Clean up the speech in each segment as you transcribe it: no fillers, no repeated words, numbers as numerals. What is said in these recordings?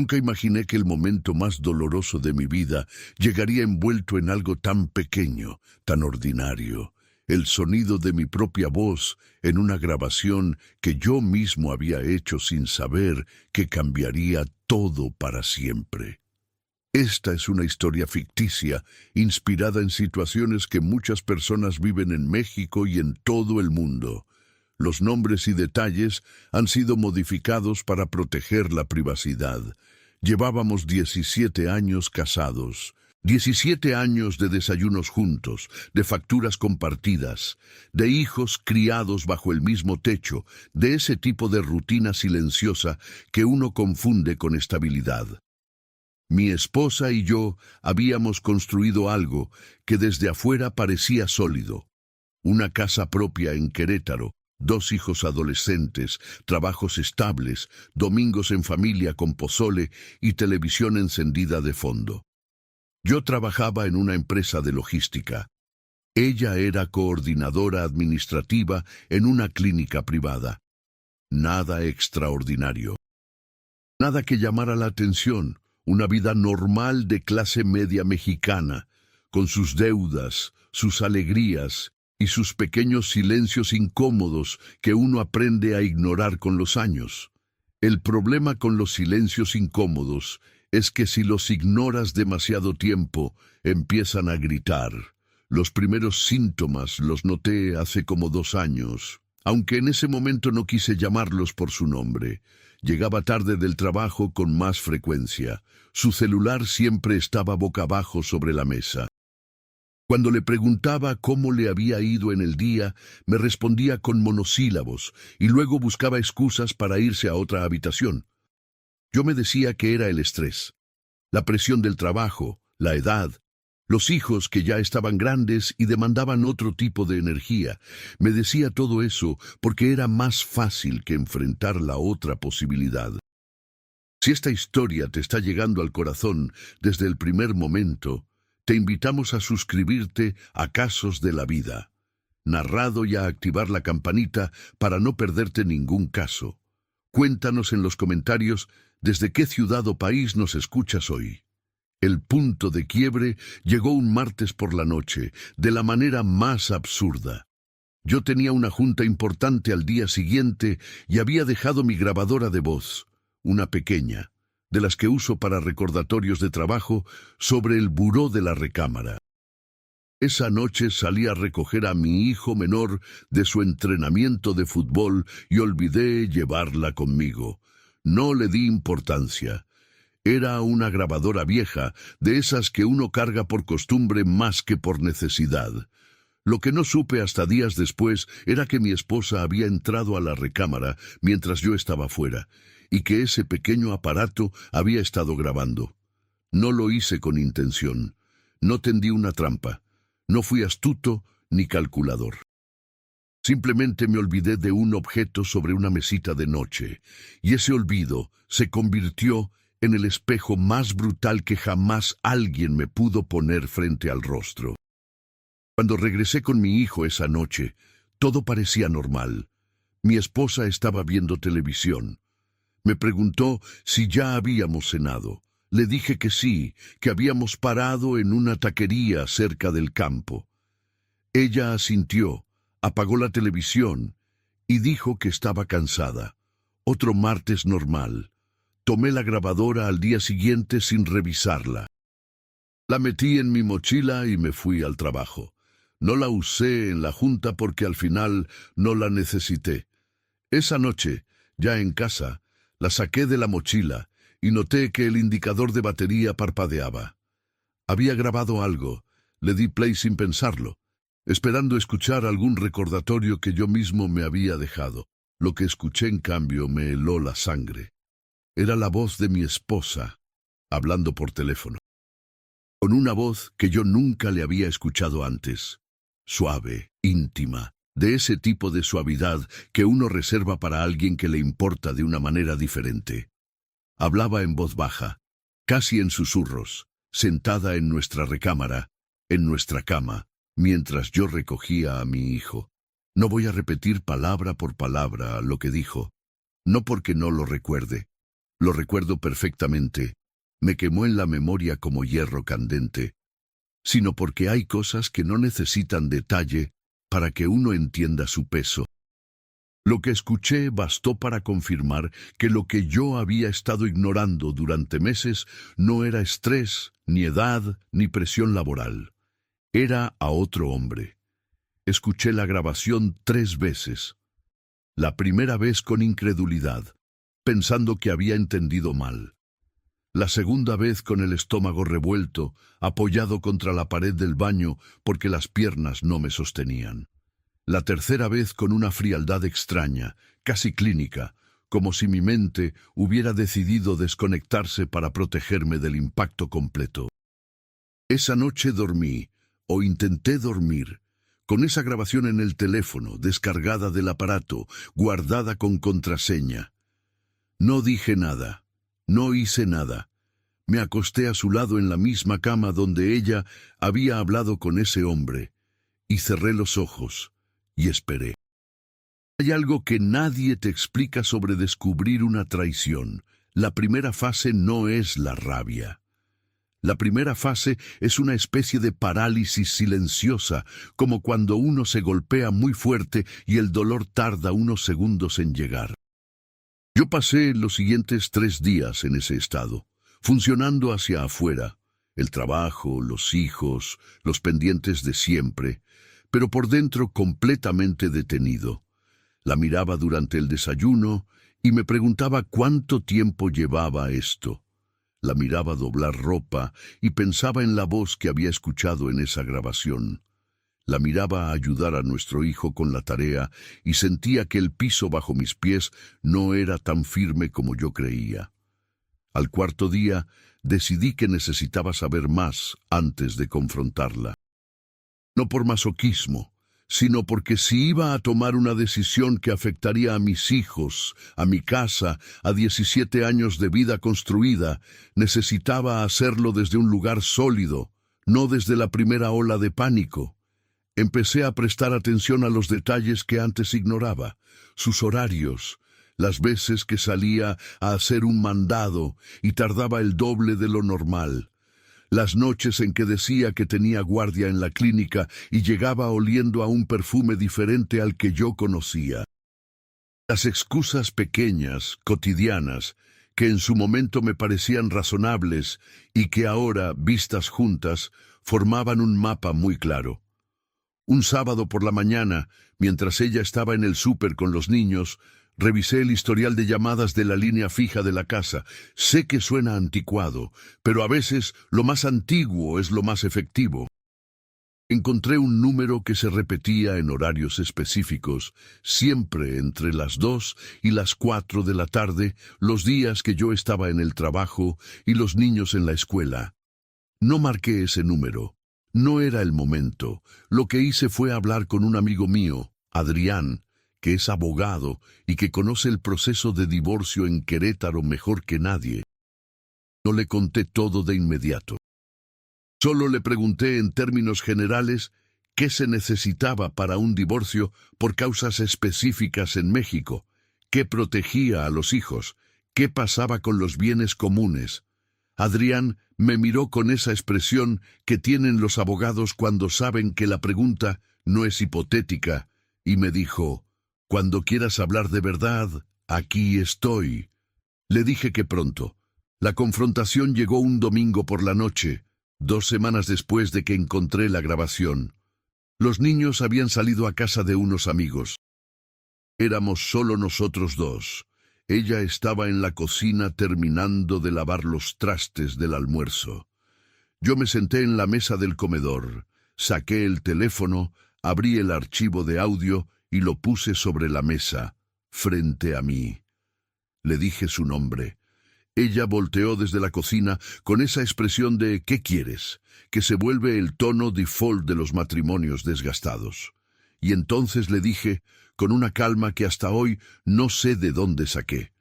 Nunca imaginé que el momento más doloroso de mi vida llegaría envuelto en algo tan pequeño, tan ordinario. El sonido de mi propia voz en una grabación que yo mismo había hecho sin saber que cambiaría todo para siempre. Esta es una historia ficticia, inspirada en situaciones que muchas personas viven en México y en todo el mundo. Los nombres y detalles han sido modificados para proteger la privacidad. Llevábamos 17 años casados, 17 años de desayunos juntos, de facturas compartidas, de hijos criados bajo el mismo techo, de ese tipo de rutina silenciosa que uno confunde con estabilidad. Mi esposa y yo habíamos construido algo que desde afuera parecía sólido. Una casa propia en Querétaro, 2 hijos adolescentes, trabajos estables, domingos en familia con pozole y televisión encendida de fondo. Yo trabajaba en una empresa de logística. Ella era coordinadora administrativa en una clínica privada. Nada extraordinario. Nada que llamara la atención. Una vida normal de clase media mexicana, con sus deudas, sus alegrías y sus pequeños silencios incómodos que uno aprende a ignorar con los años. El problema con los silencios incómodos es que si los ignoras demasiado tiempo, empiezan a gritar. Los primeros síntomas los noté hace como 2 años, aunque en ese momento no quise llamarlos por su nombre. Llegaba tarde del trabajo con más frecuencia. Su celular siempre estaba boca abajo sobre la mesa. Cuando le preguntaba cómo le había ido en el día, me respondía con monosílabos y luego buscaba excusas para irse a otra habitación. Yo me decía que era el estrés, la presión del trabajo, la edad, los hijos que ya estaban grandes y demandaban otro tipo de energía. Me decía todo eso porque era más fácil que enfrentar la otra posibilidad. Si esta historia te está llegando al corazón desde el primer momento, te invitamos a suscribirte a Casos de la Vida, narrado y a activar la campanita para no perderte ningún caso. Cuéntanos en los comentarios desde qué ciudad o país nos escuchas hoy. El punto de quiebre llegó un martes por la noche, de la manera más absurda. Yo tenía una junta importante al día siguiente y había dejado mi grabadora de voz, una pequeña, de las que uso para recordatorios de trabajo, sobre el buró de la recámara. Esa noche salí a recoger a mi hijo menor de su entrenamiento de fútbol y olvidé llevarla conmigo. No le di importancia. Era una grabadora vieja, de esas que uno carga por costumbre más que por necesidad. Lo que no supe hasta días después era que mi esposa había entrado a la recámara mientras yo estaba fuera, y que ese pequeño aparato había estado grabando. No lo hice con intención. No tendí una trampa. No fui astuto ni calculador. Simplemente me olvidé de un objeto sobre una mesita de noche, y ese olvido se convirtió en el espejo más brutal que jamás alguien me pudo poner frente al rostro. Cuando regresé con mi hijo esa noche, todo parecía normal. Mi esposa estaba viendo televisión. Me preguntó si ya habíamos cenado. Le dije que sí, que habíamos parado en una taquería cerca del campo. Ella asintió, apagó la televisión y dijo que estaba cansada. Otro martes normal. Tomé la grabadora al día siguiente sin revisarla. La metí en mi mochila y me fui al trabajo. No la usé en la junta porque al final no la necesité. Esa noche, ya en casa, la saqué de la mochila y noté que el indicador de batería parpadeaba. Había grabado algo. Le di play sin pensarlo, esperando escuchar algún recordatorio que yo mismo me había dejado. Lo que escuché, en cambio, me heló la sangre. Era la voz de mi esposa, hablando por teléfono, con una voz que yo nunca le había escuchado antes. Suave, íntima, de ese tipo de suavidad que uno reserva para alguien que le importa de una manera diferente. Hablaba en voz baja, casi en susurros, sentada en nuestra recámara, en nuestra cama, mientras yo recogía a mi hijo. No voy a repetir palabra por palabra lo que dijo, no porque no lo recuerde, Lo recuerdo perfectamente. Me quemó en la memoria como hierro candente, sino porque hay cosas que no necesitan detalle para que uno entienda su peso. Lo que escuché bastó para confirmar que lo que yo había estado ignorando durante meses no era estrés, ni edad, ni presión laboral. Era a otro hombre. Escuché la grabación 3 veces. La primera vez con incredulidad, pensando que había entendido mal. La segunda vez con el estómago revuelto, apoyado contra la pared del baño porque las piernas no me sostenían. La tercera vez con una frialdad extraña, casi clínica, como si mi mente hubiera decidido desconectarse para protegerme del impacto completo. Esa noche dormí, o intenté dormir, con esa grabación en el teléfono, descargada del aparato, guardada con contraseña. No dije nada, no hice nada. Me acosté a su lado en la misma cama donde ella había hablado con ese hombre, y cerré los ojos, y esperé. Hay algo que nadie te explica sobre descubrir una traición. La primera fase no es la rabia. La primera fase es una especie de parálisis silenciosa, como cuando uno se golpea muy fuerte y el dolor tarda unos segundos en llegar. Yo pasé los siguientes 3 días en ese estado, funcionando hacia afuera, el trabajo, los hijos, los pendientes de siempre, pero por dentro completamente detenido. La miraba durante el desayuno y me preguntaba cuánto tiempo llevaba esto. La miraba doblar ropa y pensaba en la voz que había escuchado en esa grabación. La miraba ayudar a nuestro hijo con la tarea y sentía que el piso bajo mis pies no era tan firme como yo creía. Al cuarto día decidí que necesitaba saber más antes de confrontarla. No por masoquismo, sino porque si iba a tomar una decisión que afectaría a mis hijos, a mi casa, a 17 años de vida construida, necesitaba hacerlo desde un lugar sólido, no desde la primera ola de pánico. Empecé a prestar atención a los detalles que antes ignoraba, sus horarios, las veces que salía a hacer un mandado y tardaba el doble de lo normal. Las noches en que decía que tenía guardia en la clínica y llegaba oliendo a un perfume diferente al que yo conocía. Las excusas pequeñas, cotidianas, que en su momento me parecían razonables y que ahora, vistas juntas, formaban un mapa muy claro. Un sábado por la mañana, mientras ella estaba en el súper con los niños, revisé el historial de llamadas de la línea fija de la casa. Sé que suena anticuado, pero a veces lo más antiguo es lo más efectivo. Encontré un número que se repetía en horarios específicos, siempre entre las 2 y las 4 de la tarde, los días que yo estaba en el trabajo y los niños en la escuela. No marqué ese número. No era el momento. Lo que hice fue hablar con un amigo mío, Adrián, que es abogado y que conoce el proceso de divorcio en Querétaro mejor que nadie. No le conté todo de inmediato. Solo le pregunté en términos generales qué se necesitaba para un divorcio por causas específicas en México, qué protegía a los hijos, qué pasaba con los bienes comunes. Adrián me miró con esa expresión que tienen los abogados cuando saben que la pregunta no es hipotética, y me dijo: «Cuando quieras hablar de verdad, aquí estoy». Le dije que pronto. La confrontación llegó un domingo por la noche, 2 semanas después de que encontré la grabación. Los niños habían salido a casa de unos amigos. Éramos solo nosotros 2. Ella estaba en la cocina terminando de lavar los trastes del almuerzo. Yo me senté en la mesa del comedor, saqué el teléfono, abrí el archivo de audio y lo puse sobre la mesa, frente a mí. Le dije su nombre. Ella volteó desde la cocina con esa expresión de «¿Qué quieres?», que se vuelve el tono default de los matrimonios desgastados. Y entonces le dije, con una calma que hasta hoy no sé de dónde saqué: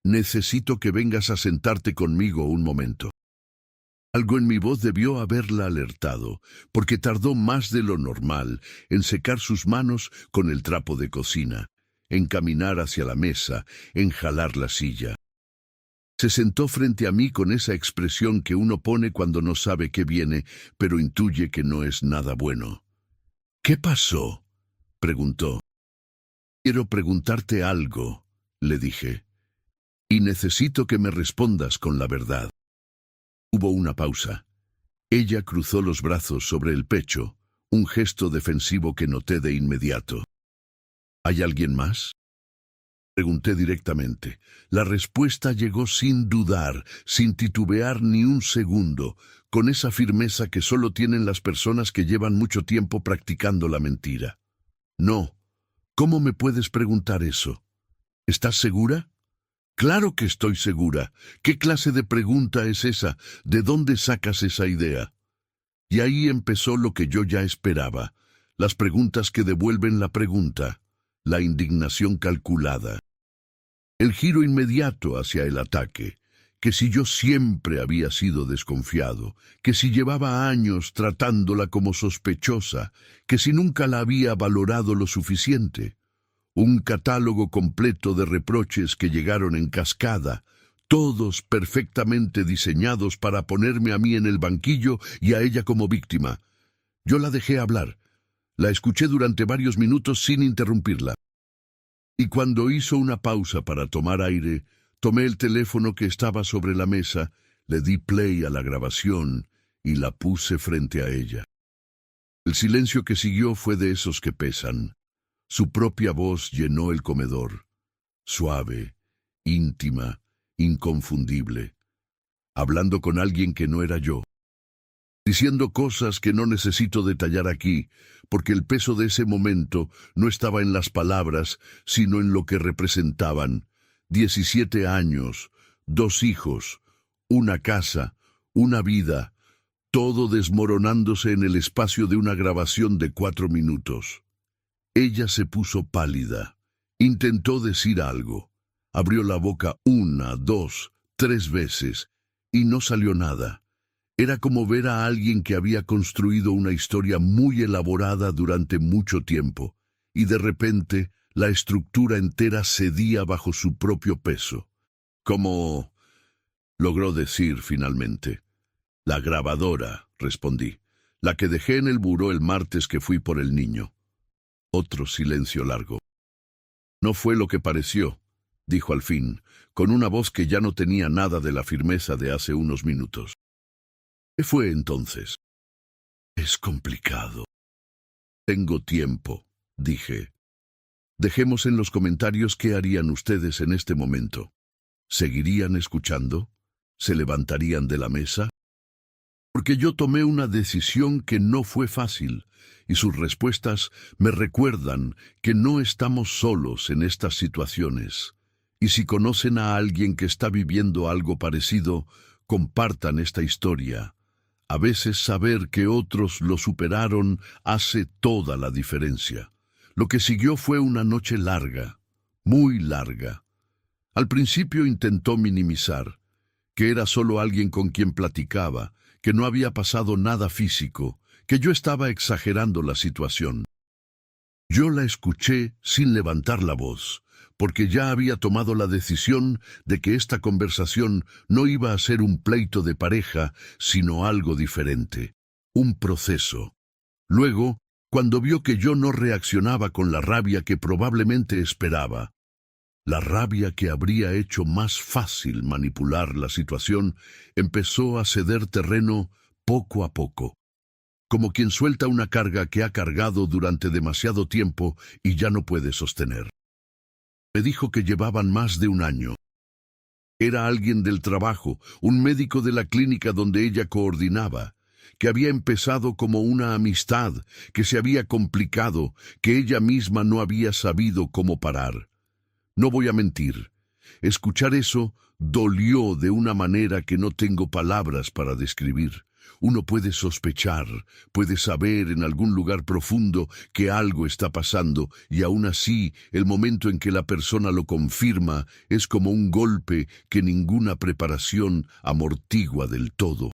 «Necesito que vengas a sentarte conmigo un momento». Algo en mi voz debió haberla alertado, porque tardó más de lo normal en secar sus manos con el trapo de cocina, en caminar hacia la mesa, en jalar la silla. Se sentó frente a mí con esa expresión que uno pone cuando no sabe qué viene, pero intuye que no es nada bueno. «¿Qué pasó?», preguntó. «Quiero preguntarte algo», le dije, «y necesito que me respondas con la verdad». Hubo una pausa. Ella cruzó los brazos sobre el pecho, un gesto defensivo que noté de inmediato. «¿Hay alguien más?», pregunté directamente. La respuesta llegó sin dudar, sin titubear ni un segundo, con esa firmeza que solo tienen las personas que llevan mucho tiempo practicando la mentira. «No. ¿Cómo me puedes preguntar eso? ¿Estás segura?». «Claro que estoy segura. ¿Qué clase de pregunta es esa? ¿De dónde sacas esa idea?». Y ahí empezó lo que yo ya esperaba, las preguntas que devuelven la pregunta, la indignación calculada. El giro inmediato hacia el ataque, que si yo siempre había sido desconfiado, que si llevaba años tratándola como sospechosa, que si nunca la había valorado lo suficiente. Un catálogo completo de reproches que llegaron en cascada, todos perfectamente diseñados para ponerme a mí en el banquillo y a ella como víctima. Yo la dejé hablar. La escuché durante varios minutos sin interrumpirla. Y cuando hizo una pausa para tomar aire, tomé el teléfono que estaba sobre la mesa, le di play a la grabación y la puse frente a ella. El silencio que siguió fue de esos que pesan. Su propia voz llenó el comedor, suave, íntima, inconfundible, hablando con alguien que no era yo, diciendo cosas que no necesito detallar aquí, porque el peso de ese momento no estaba en las palabras, sino en lo que representaban. 17 años, 2 hijos, una casa, una vida, todo desmoronándose en el espacio de una grabación de 4 minutos. Ella se puso pálida. Intentó decir algo. Abrió la boca 1, 2, 3 veces, y no salió nada. Era como ver a alguien que había construido una historia muy elaborada durante mucho tiempo, y de repente la estructura entera cedía bajo su propio peso. «¿Cómo?», logró decir finalmente. «La grabadora», respondí, «la que dejé en el buró el martes que fui por el niño». Otro silencio largo. «No fue lo que pareció», dijo al fin, con una voz que ya no tenía nada de la firmeza de hace unos minutos. «¿Qué fue entonces?». «Es complicado». «Tengo tiempo», dije. «Dejemos en los comentarios qué harían ustedes en este momento. ¿Seguirían escuchando? ¿Se levantarían de la mesa?». Porque yo tomé una decisión que no fue fácil, y sus respuestas me recuerdan que no estamos solos en estas situaciones. Y si conocen a alguien que está viviendo algo parecido, compartan esta historia. A veces saber que otros lo superaron hace toda la diferencia. Lo que siguió fue una noche larga, muy larga. Al principio intentó minimizar, que era solo alguien con quien platicaba, que no había pasado nada físico, que yo estaba exagerando la situación. Yo la escuché sin levantar la voz, porque ya había tomado la decisión de que esta conversación no iba a ser un pleito de pareja, sino algo diferente, un proceso. Luego, cuando vio que yo no reaccionaba con la rabia que probablemente esperaba, la rabia que habría hecho más fácil manipular la situación, empezó a ceder terreno poco a poco, como quien suelta una carga que ha cargado durante demasiado tiempo y ya no puede sostener. Me dijo que llevaban más de un año. Era alguien del trabajo, un médico de la clínica donde ella coordinaba, que había empezado como una amistad, que se había complicado, que ella misma no había sabido cómo parar. No voy a mentir, escuchar eso dolió de una manera que no tengo palabras para describir. Uno puede sospechar, puede saber en algún lugar profundo que algo está pasando, y aún así, el momento en que la persona lo confirma es como un golpe que ninguna preparación amortigua del todo.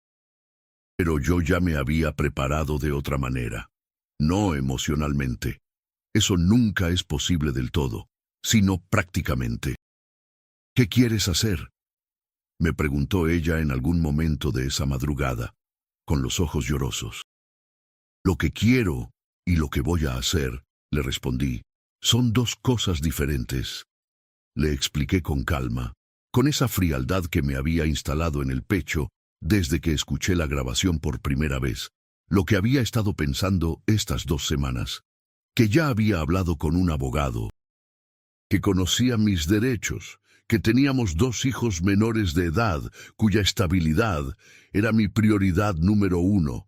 Pero yo ya me había preparado de otra manera, no emocionalmente. Eso nunca es posible del todo, sino prácticamente. ¿Qué quieres hacer?, me preguntó ella en algún momento de esa madrugada, con los ojos llorosos. Lo que quiero y lo que voy a hacer, le respondí, son dos cosas diferentes. Le expliqué con calma, con esa frialdad que me había instalado en el pecho desde que escuché la grabación por primera vez, lo que había estado pensando estas 2 semanas, que ya había hablado con un abogado, que conocía mis derechos, que teníamos 2 hijos menores de edad, cuya estabilidad era mi prioridad número 1,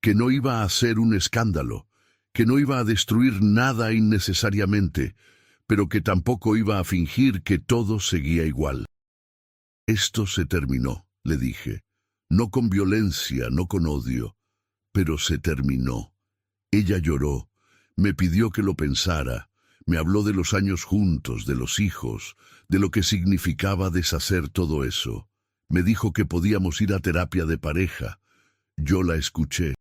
que no iba a hacer un escándalo, que no iba a destruir nada innecesariamente, pero que tampoco iba a fingir que todo seguía igual. Esto se terminó, le dije, no con violencia, no con odio, pero se terminó. Ella lloró, me pidió que lo pensara, me habló de los años juntos, de los hijos, de lo que significaba deshacer todo eso. Me dijo que podíamos ir a terapia de pareja. Yo la escuché.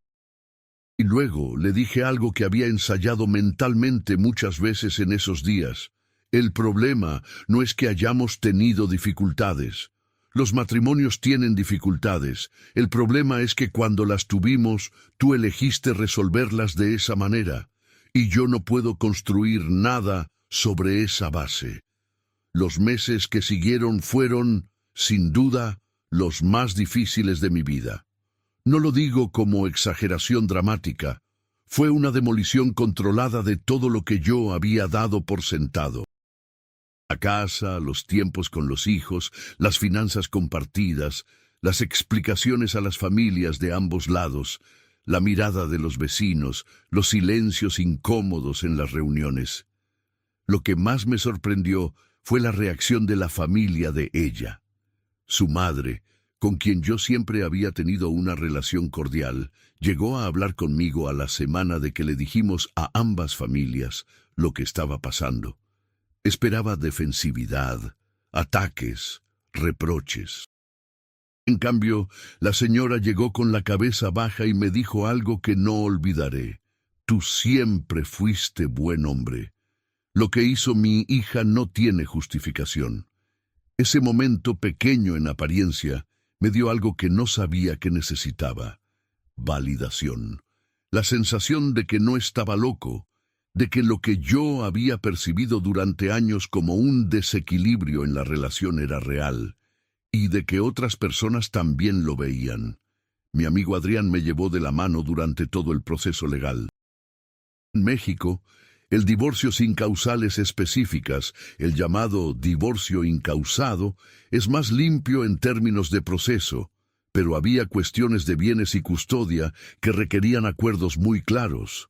Y luego le dije algo que había ensayado mentalmente muchas veces en esos días. El problema no es que hayamos tenido dificultades. Los matrimonios tienen dificultades. El problema es que cuando las tuvimos, tú elegiste resolverlas de esa manera. Y yo no puedo construir nada sobre esa base. Los meses que siguieron fueron, sin duda, los más difíciles de mi vida. No lo digo como exageración dramática. Fue una demolición controlada de todo lo que yo había dado por sentado. La casa, los tiempos con los hijos, las finanzas compartidas, las explicaciones a las familias de ambos lados, la mirada de los vecinos, los silencios incómodos en las reuniones. Lo que más me sorprendió fue la reacción de la familia de ella. Su madre, con quien yo siempre había tenido una relación cordial, llegó a hablar conmigo a la semana de que le dijimos a ambas familias lo que estaba pasando. Esperaba defensividad, ataques, reproches. En cambio, la señora llegó con la cabeza baja y me dijo algo que no olvidaré. Tú siempre fuiste buen hombre. Lo que hizo mi hija no tiene justificación. Ese momento pequeño en apariencia me dio algo que no sabía que necesitaba. Validación. La sensación de que no estaba loco, de que lo que yo había percibido durante años como un desequilibrio en la relación era real, y de que otras personas también lo veían. Mi amigo Adrián me llevó de la mano durante todo el proceso legal. En México, el divorcio sin causales específicas, el llamado divorcio incausado, es más limpio en términos de proceso, pero había cuestiones de bienes y custodia que requerían acuerdos muy claros.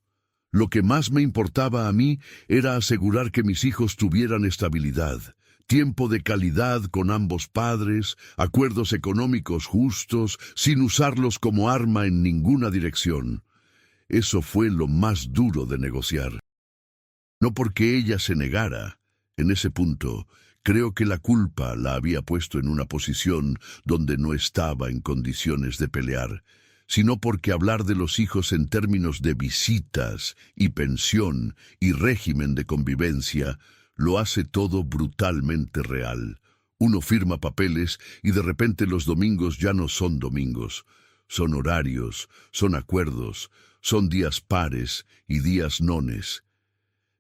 Lo que más me importaba a mí era asegurar que mis hijos tuvieran estabilidad, tiempo de calidad con ambos padres, acuerdos económicos justos, sin usarlos como arma en ninguna dirección. Eso fue lo más duro de negociar. No porque ella se negara. En ese punto, creo que la culpa la había puesto en una posición donde no estaba en condiciones de pelear, sino porque hablar de los hijos en términos de visitas y pensión y régimen de convivencia lo hace todo brutalmente real. Uno firma papeles y de repente los domingos ya no son domingos. Son horarios, son acuerdos, son días pares y días nones.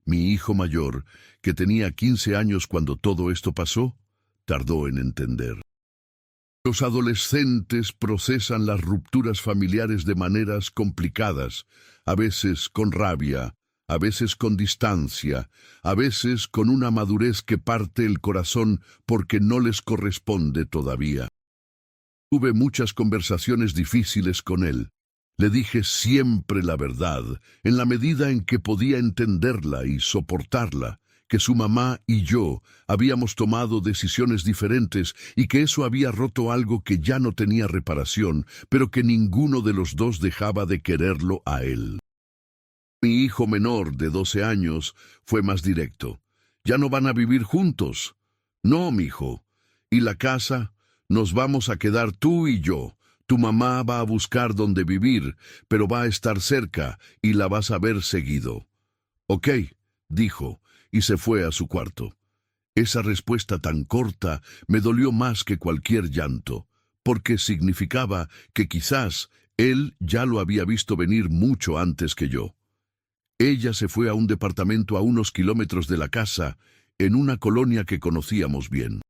Mi hijo mayor, que tenía 15 años cuando todo esto pasó, tardó en entender. Los adolescentes procesan las rupturas familiares de maneras complicadas, a veces con rabia, a veces con distancia, a veces con una madurez que parte el corazón porque no les corresponde todavía. Tuve muchas conversaciones difíciles con él. Le dije siempre la verdad, en la medida en que podía entenderla y soportarla, que su mamá y yo habíamos tomado decisiones diferentes y que eso había roto algo que ya no tenía reparación, pero que ninguno de los dos dejaba de quererlo a él. Mi hijo menor, de 12 años, fue más directo. ¿Ya no van a vivir juntos? No, mijo. ¿Y la casa? Nos vamos a quedar tú y yo. Tu mamá va a buscar dónde vivir, pero va a estar cerca y la vas a ver seguido. Ok, dijo, y se fue a su cuarto. Esa respuesta tan corta me dolió más que cualquier llanto, porque significaba que quizás él ya lo había visto venir mucho antes que yo. Ella se fue a un departamento a unos kilómetros de la casa, en una colonia que conocíamos bien.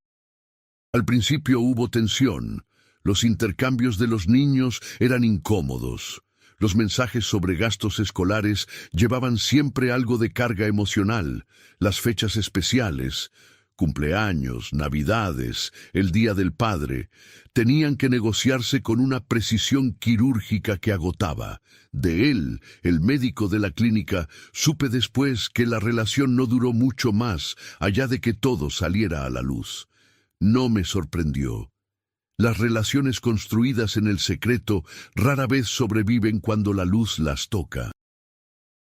Al principio hubo tensión. Los intercambios de los niños eran incómodos. Los mensajes sobre gastos escolares llevaban siempre algo de carga emocional. Las fechas especiales, cumpleaños, navidades, el Día del Padre, tenían que negociarse con una precisión quirúrgica que agotaba. De él, el médico de la clínica, supe después que la relación no duró mucho más, allá de que todo saliera a la luz. No me sorprendió. Las relaciones construidas en el secreto rara vez sobreviven cuando la luz las toca.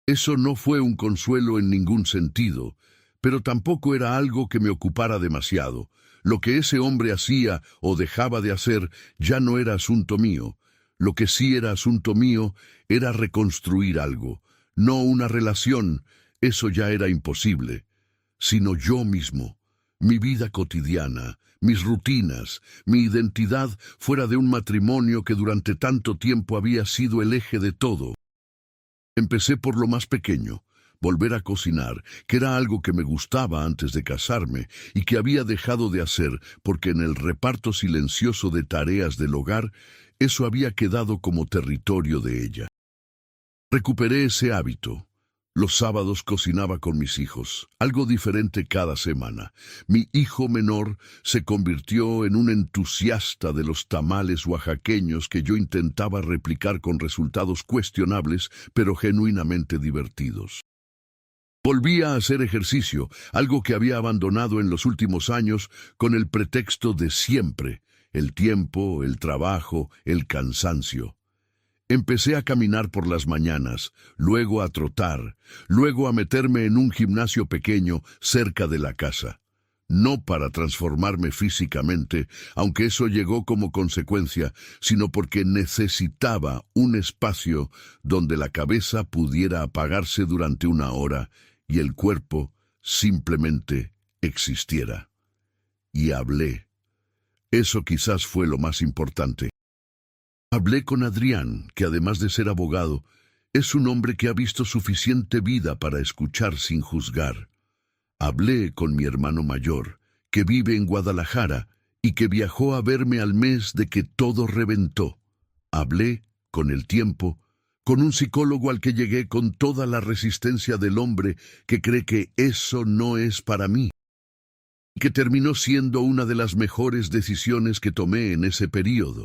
Eso no fue un consuelo en ningún sentido, pero tampoco era algo que me ocupara demasiado. Lo que ese hombre hacía o dejaba de hacer ya no era asunto mío. Lo que sí era asunto mío era reconstruir algo, no una relación, eso ya era imposible, sino yo mismo, mi vida cotidiana, mis rutinas, mi identidad fuera de un matrimonio que durante tanto tiempo había sido el eje de todo. Empecé por lo más pequeño, volver a cocinar, que era algo que me gustaba antes de casarme y que había dejado de hacer porque en el reparto silencioso de tareas del hogar, eso había quedado como territorio de ella. Recuperé ese hábito. Los sábados cocinaba con mis hijos, algo diferente cada semana. Mi hijo menor se convirtió en un entusiasta de los tamales oaxaqueños que yo intentaba replicar con resultados cuestionables, pero genuinamente divertidos. Volvía a hacer ejercicio, algo que había abandonado en los últimos años con el pretexto de siempre, el tiempo, el trabajo, el cansancio. Empecé a caminar por las mañanas, luego a trotar, luego a meterme en un gimnasio pequeño cerca de la casa. No para transformarme físicamente, aunque eso llegó como consecuencia, sino porque necesitaba un espacio donde la cabeza pudiera apagarse durante una hora y el cuerpo simplemente existiera. Y hablé. Eso quizás fue lo más importante. Hablé con Adrián, que además de ser abogado, es un hombre que ha visto suficiente vida para escuchar sin juzgar. Hablé con mi hermano mayor, que vive en Guadalajara y que viajó a verme al mes de que todo reventó. Hablé, con el tiempo, con un psicólogo al que llegué con toda la resistencia del hombre que cree que eso no es para mí, y que terminó siendo una de las mejores decisiones que tomé en ese período.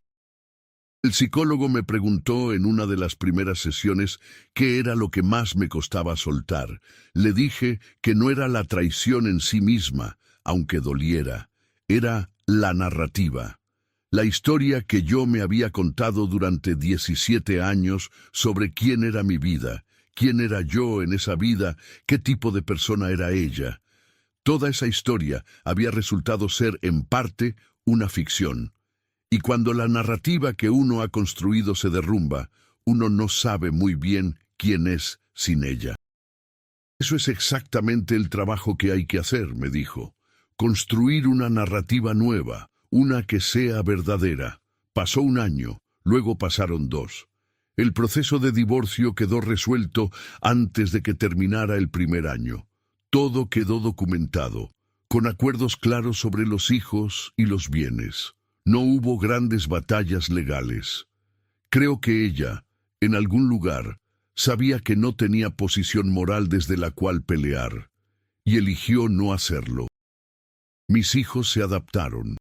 El psicólogo me preguntó en una de las primeras sesiones qué era lo que más me costaba soltar. Le dije que no era la traición en sí misma, aunque doliera, era la narrativa. La historia que yo me había contado durante 17 años sobre quién era mi vida, quién era yo en esa vida, qué tipo de persona era ella. Toda esa historia había resultado ser, en parte, una ficción. Y cuando la narrativa que uno ha construido se derrumba, uno no sabe muy bien quién es sin ella. Eso es exactamente el trabajo que hay que hacer, me dijo. Construir una narrativa nueva, una que sea verdadera. Pasó un año, luego pasaron 2. El proceso de divorcio quedó resuelto antes de que terminara el primer año. Todo quedó documentado, con acuerdos claros sobre los hijos y los bienes. No hubo grandes batallas legales. Creo que ella, en algún lugar, sabía que no tenía posición moral desde la cual pelear, y eligió no hacerlo. Mis hijos se adaptaron.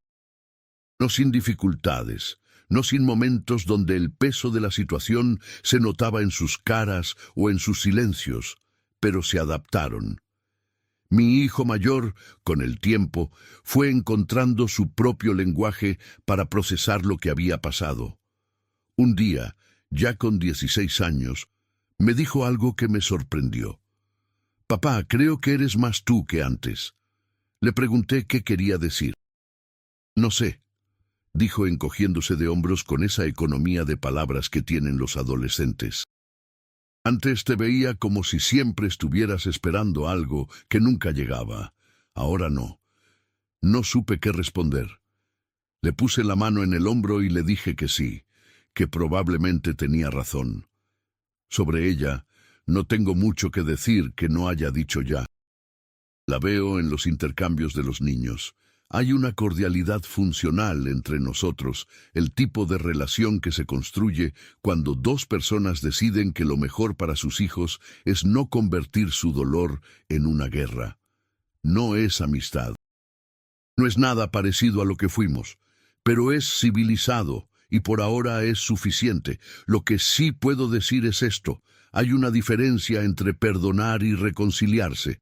No sin dificultades, no sin momentos donde el peso de la situación se notaba en sus caras o en sus silencios, pero se adaptaron. Mi hijo mayor, con el tiempo, fue encontrando su propio lenguaje para procesar lo que había pasado. Un día, ya con 16 años, me dijo algo que me sorprendió. «Papá, creo que eres más tú que antes». Le pregunté qué quería decir. «No sé», dijo encogiéndose de hombros con esa economía de palabras que tienen los adolescentes. Antes te veía como si siempre estuvieras esperando algo que nunca llegaba. Ahora no. No supe qué responder. Le puse la mano en el hombro y le dije que sí, que probablemente tenía razón. Sobre ella, no tengo mucho que decir que no haya dicho ya. La veo en los intercambios de los niños. Hay una cordialidad funcional entre nosotros, el tipo de relación que se construye cuando dos personas deciden que lo mejor para sus hijos es no convertir su dolor en una guerra. No es amistad. No es nada parecido a lo que fuimos, pero es civilizado y por ahora es suficiente. Lo que sí puedo decir es esto: hay una diferencia entre perdonar y reconciliarse.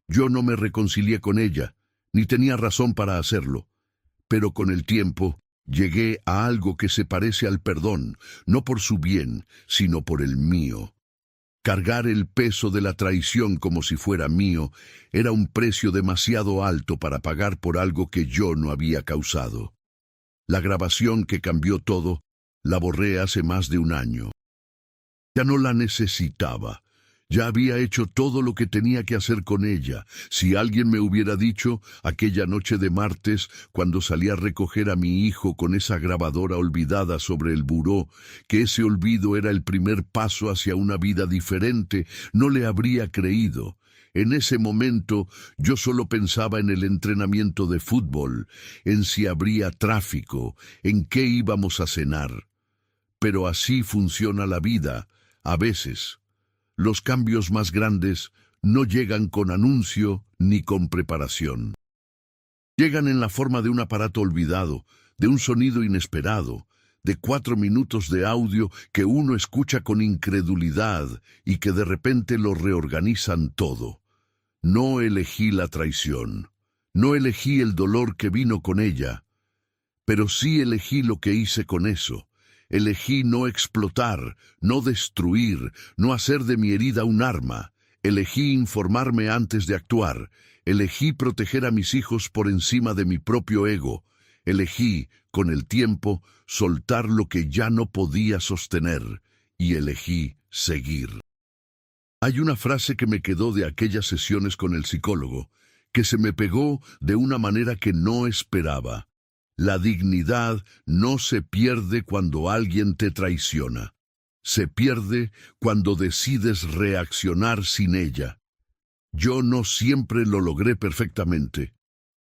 Yo no me reconcilié con ella, ni tenía razón para hacerlo, pero con el tiempo llegué a algo que se parece al perdón, no por su bien, sino por el mío. Cargar el peso de la traición como si fuera mío era un precio demasiado alto para pagar por algo que yo no había causado. La grabación que cambió todo, la borré hace más de un año. Ya no la necesitaba. Ya había hecho todo lo que tenía que hacer con ella. Si alguien me hubiera dicho, aquella noche de martes, cuando salí a recoger a mi hijo con esa grabadora olvidada sobre el buró, que ese olvido era el primer paso hacia una vida diferente, no le habría creído. En ese momento yo solo pensaba en el entrenamiento de fútbol, en si habría tráfico, en qué íbamos a cenar. Pero así funciona la vida, a veces. Los cambios más grandes no llegan con anuncio ni con preparación. Llegan en la forma de un aparato olvidado, de un sonido inesperado, de 4 minutos de audio que uno escucha con incredulidad y que de repente lo reorganizan todo. No elegí la traición, no elegí el dolor que vino con ella, pero sí elegí lo que hice con eso. Elegí no explotar, no destruir, no hacer de mi herida un arma. Elegí informarme antes de actuar. Elegí proteger a mis hijos por encima de mi propio ego. Elegí, con el tiempo, soltar lo que ya no podía sostener. Y elegí seguir. Hay una frase que me quedó de aquellas sesiones con el psicólogo, que se me pegó de una manera que no esperaba. La dignidad no se pierde cuando alguien te traiciona. Se pierde cuando decides reaccionar sin ella. Yo no siempre lo logré perfectamente.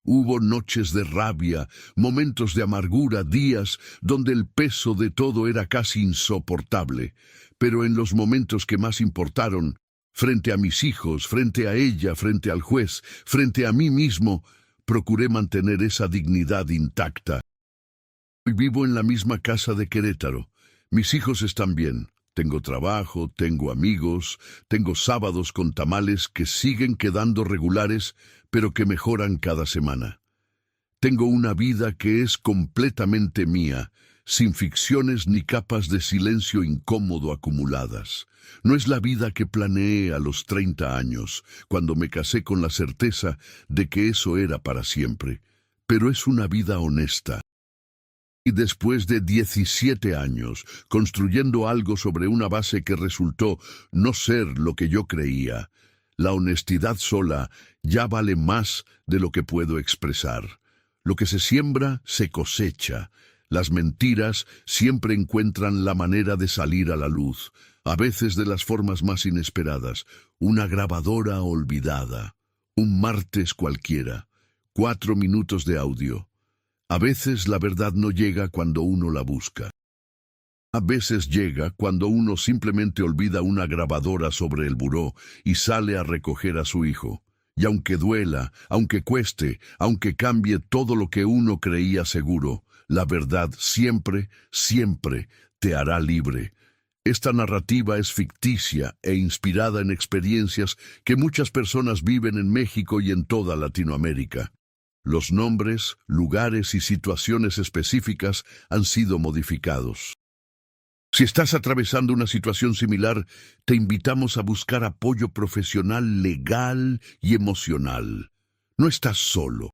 Hubo noches de rabia, momentos de amargura, días donde el peso de todo era casi insoportable. Pero en los momentos que más importaron, frente a mis hijos, frente a ella, frente al juez, frente a mí mismo, procuré mantener esa dignidad intacta. Hoy vivo en la misma casa de Querétaro. Mis hijos están bien. Tengo trabajo, tengo amigos, tengo sábados con tamales que siguen quedando regulares, pero que mejoran cada semana. Tengo una vida que es completamente mía, sin ficciones ni capas de silencio incómodo acumuladas. No es la vida que planeé a los 30 años, cuando me casé con la certeza de que eso era para siempre, pero es una vida honesta. Y después de 17 años, construyendo algo sobre una base que resultó no ser lo que yo creía, la honestidad sola ya vale más de lo que puedo expresar. Lo que se siembra, se cosecha. Las mentiras siempre encuentran la manera de salir a la luz, a veces de las formas más inesperadas. Una grabadora olvidada, un martes cualquiera, 4 minutos de audio. A veces la verdad no llega cuando uno la busca. A veces llega cuando uno simplemente olvida una grabadora sobre el buró y sale a recoger a su hijo. Y aunque duela, aunque cueste, aunque cambie todo lo que uno creía seguro, la verdad siempre, siempre te hará libre. Esta narrativa es ficticia e inspirada en experiencias que muchas personas viven en México y en toda Latinoamérica. Los nombres, lugares y situaciones específicas han sido modificados. Si estás atravesando una situación similar, te invitamos a buscar apoyo profesional, legal y emocional. No estás solo.